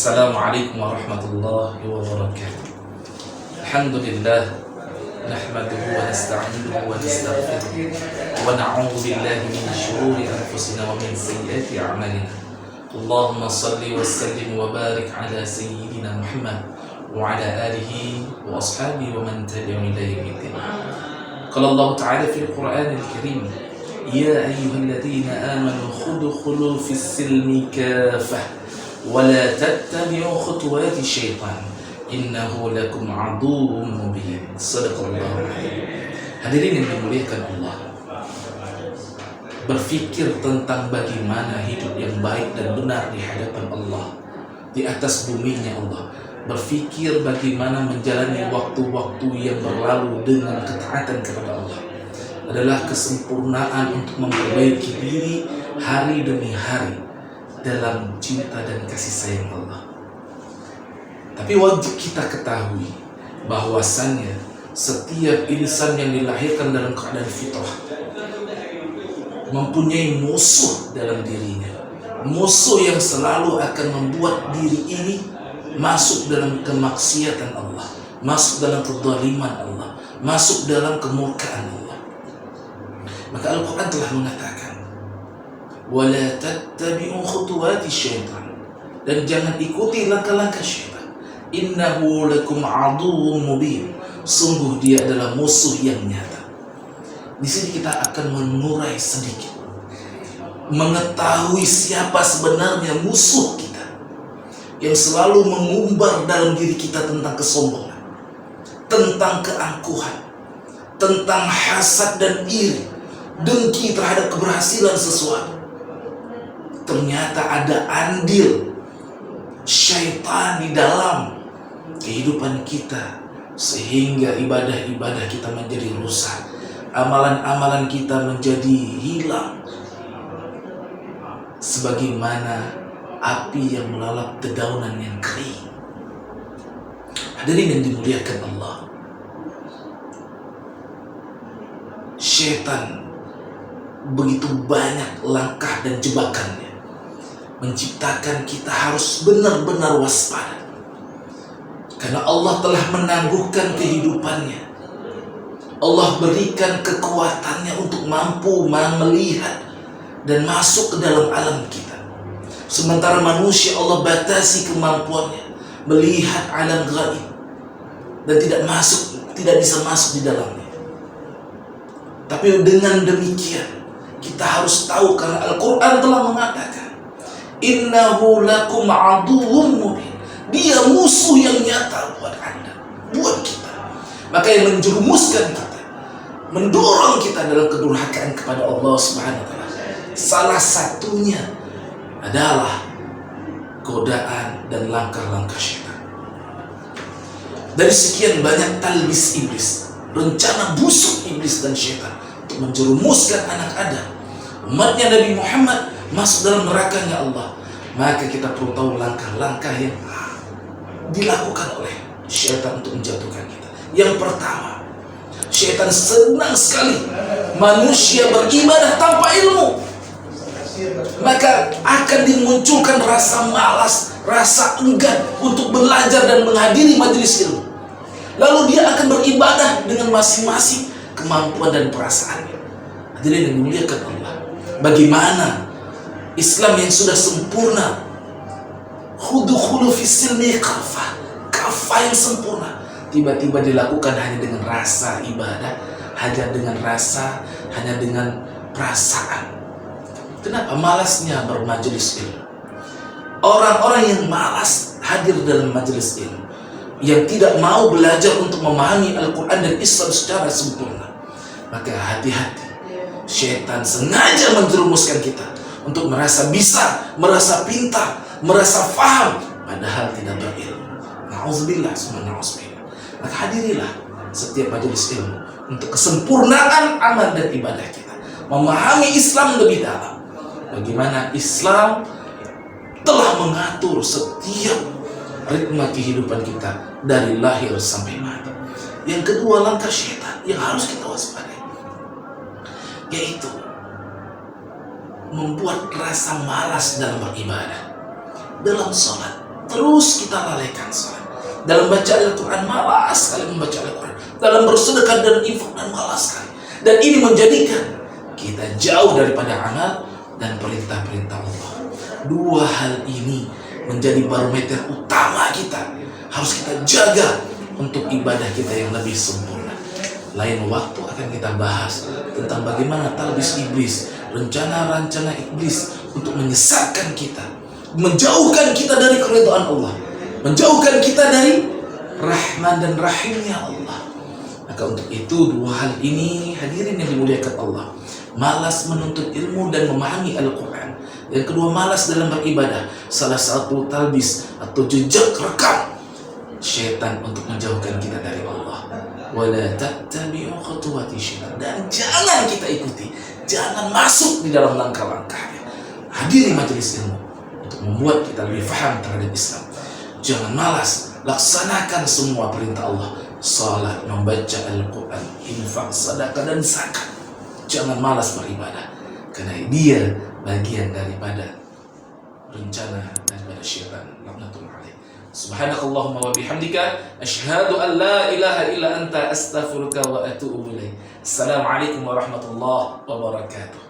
Assalamualaikum warahmatullahi wabarakatuh. Alhamdulillah nahmaduhu wa nasta'inuhu wa nastaghfiruh wa na'udzu billahi min shururi anfusina wa min sayyiati a'malina. Allahumma shalli wa sallim wa barik ala sayyidina Muhammad wa ala alihi wa ashabihi wa man tabi'ahum ila yaumiddin. Qala Allah ta'ala fil Qur'anil Karim, ya ayyuhalladzina amanu khudkhulu fis silmi kaffah ولا تتبعوا خطوات الشيطان إنه لكم عدو مبين. Sadaqallahu alazim. Hadirin yang dimuliakan Allah, berfikir tentang bagaimana hidup yang baik dan benar di hadapan Allah, di atas buminya Allah. Berfikir bagaimana menjalani waktu-waktu yang berlalu dengan ketaatan kepada Allah adalah kesempurnaan untuk memperbaiki diri hari demi hari dalam cinta dan kasih sayang Allah. Tapi wajib kita ketahui bahwasannya setiap insan yang dilahirkan dalam keadaan fitrah mempunyai musuh dalam dirinya, musuh yang selalu akan membuat diri ini masuk dalam kemaksiatan Allah, masuk dalam kezaliman Allah, masuk dalam kemurkaan Allah. Maka Al-Quran telah mengatakan, wala tattabi'u khutuwati syaitan, dan jangan ikuti langkah-langkah syaitan. Innahu lakum aduwwum mubin, sungguh dia adalah musuh yang nyata. Di sini kita akan mengurai sedikit, mengetahui siapa sebenarnya musuh kita yang selalu mengumbar dalam diri kita tentang kesombongan, tentang keangkuhan, tentang hasad dan iri, dengki terhadap keberhasilan sesuatu. Ternyata ada andil syaitan di dalam kehidupan kita, sehingga ibadah-ibadah kita menjadi rusak, amalan-amalan kita menjadi hilang, sebagaimana api yang melalap dedaunan yang kering. Hadirin yang dimuliakan Allah, syaitan begitu banyak langkah dan jebakannya, menciptakan kita harus benar-benar waspada. Karena Allah telah menangguhkan kehidupannya, Allah berikan kekuatannya untuk mampu melihat dan masuk ke dalam alam kita. Sementara manusia Allah batasi kemampuannya melihat alam gaib dan tidak bisa masuk di dalamnya. Tapi dengan demikian kita harus tahu, karena Al-Quran telah mengatakan, innahu lakum aduwwum mubin, dia musuh yang nyata buat Anda, buat kita. Maka yang menjerumuskan kita, mendorong kita dalam kedurhakaan kepada Allah Subhanahu wa taala, salah satunya adalah godaan dan langkah-langkah syaitan. Dari sekian banyak talbis iblis, rencana busuk iblis dan syaitan untuk menjerumuskan anak Adam, umatnya Nabi Muhammad, masuk dalam nerakanya Allah, maka kita perlu tahu langkah-langkah yang dilakukan oleh syaitan untuk menjatuhkan kita. Yang pertama, syaitan senang sekali manusia beribadah tanpa ilmu, maka akan dimunculkan rasa malas, rasa enggan untuk belajar dan menghadiri majelis ilmu. Lalu dia akan beribadah dengan masing-masing kemampuan dan perasaannya. Hadirin yang dimuliakan Allah, bagaimana Islam yang sudah sempurna, khudkhulu fis silmi kaffah, kafah yang sempurna, tiba-tiba dilakukan hanya dengan rasa ibadah, hanya dengan perasaan. Kenapa? Malasnya bermajelis ilmu. Orang-orang yang malas hadir dalam majelis ilmu, yang tidak mau belajar untuk memahami Al-Quran dan Islam secara sempurna, maka hati-hati, syaitan sengaja menjerumuskan kita untuk merasa bisa, merasa pintar, merasa faham, padahal tidak berilmu. Na'udzubillah, summa na'udzubillah. Maka hadirilah setiap majelis ilmu untuk kesempurnaan amal dan ibadah kita, memahami Islam lebih dalam. Bagaimana Islam telah mengatur setiap ritme kehidupan kita dari lahir sampai mati. Yang kedua, langkah syaitan yang harus kita waspadai, yaitu membuat rasa malas dalam beribadah, dalam sholat, terus kita lalaikan salat. Dalam baca Al-Quran malas sekali membaca Al-Quran. Dalam bersedekah dan infak dan malas sekali. Dan ini menjadikan kita jauh daripada amal dan perintah-perintah Allah. Dua hal ini menjadi barometer utama kita. Harus kita jaga untuk ibadah kita yang lebih sempurna. Lain waktu akan kita bahas tentang bagaimana talbis iblis, rencana-rencana iblis untuk menyesatkan kita, menjauhkan kita dari keridhaan Allah, menjauhkan kita dari rahman dan rahimnya Allah. Maka untuk itu dua hal ini hadirin yang dimuliakan Allah, malas menuntut ilmu dan memahami Al-Quran. Yang kedua, malas dalam beribadah. Salah satu talbis atau jejak rekam syaitan untuk menjauhkan kita dari Allah. Wala tattabi'u khutuwati syaitan, dan jangan kita ikuti, jangan masuk di dalam langkah-langkahnya. Hadiri majelis ilmu untuk membuat kita lebih faham terhadap Islam. Jangan malas, laksanakan semua perintah Allah. Salat, membaca Al-Quran, infak, sedekah dan zakat. Jangan malas beribadah, karena dia bagian daripada rencana daripada syaitan. Laknatullah alaih. Subhanakallahumma wa bihamdika asyhadu an la ilaha illa anta astaghfiruka wa atubu ilaik. Assalamualaikum warahmatullahi wabarakatuh.